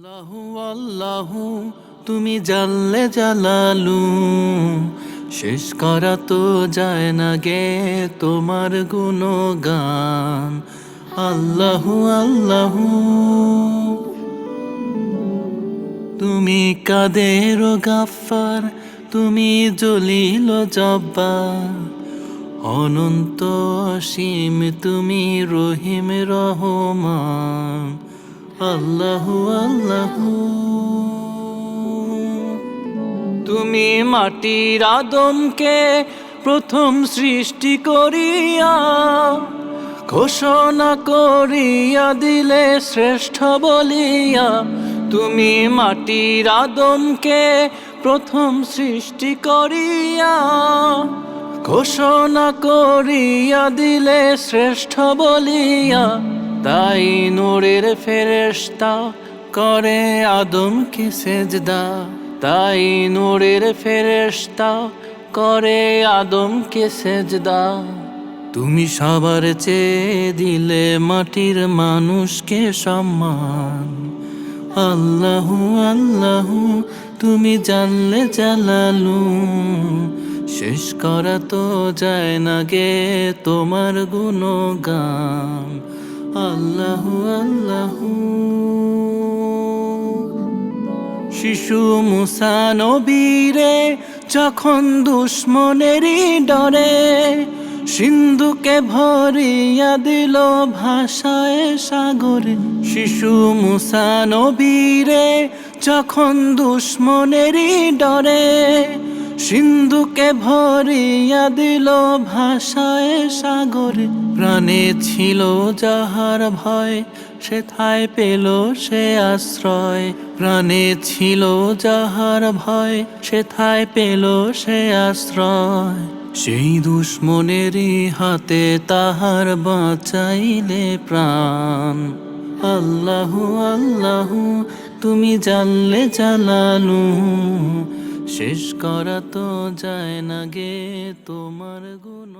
আল্লাহু আল্লাহু তুমি জাল্লে জালালু, শেষ করা তো যায় না গে তোমার গুণগান। আল্লাহু আল্লাহু তুমি কাদের গাফফার, তুমি জলিল জব্বার, অনন্ত অসীম তুমি রহিম রহমান। আল্লাহু আল্লাহু তুমি মাটির আদমকে প্রথম সৃষ্টি করিয়া ঘোষণা করিয়া দিলে শ্রেষ্ঠ বলিয়া। তুমি মাটির আদমকে প্রথম সৃষ্টি করিয়া ঘোষণা করিয়া দিলে শ্রেষ্ঠ বলিয়া। তাই নূরের ফেরেশতা করে আদমকে সেজদা, তাই নূরের ফেরেশতা করে আদমকে সেজদা। তুমি সবার চেয়ে দিলে মাটির মানুষকে সম্মান। আল্লাহু আল্লাহু তুমি জানলে জালালু, শেষ করা তো যায় না গে তোমার গুণগান। আল্লাহু আল্লাহু শিশু মুসা নবীরে যখন দুশ্মনেরই ডরে সিন্ধুকে ভরিয়া দিল ভাষায় সাগরে। শিশু মুসা নবীরে যখন দুশ্মনেরই ডরে সিন্ধুকে ভরিয়া দিল ভাষায় সাগরে। প্রাণে ছিল যাহার ভয় সেথায় পেল সে আশ্রয়, প্রাণে ছিল যাহার ভয় সেথায় পেল সে আশ্রয়। সেই দুশ্মনেরই হাতে তাহার বাঁচাইলে প্রাণ। আল্লাহু আল্লাহু তুমি জানলে জালালু, শেষ করা তো যায় না গে তোমার গুণ।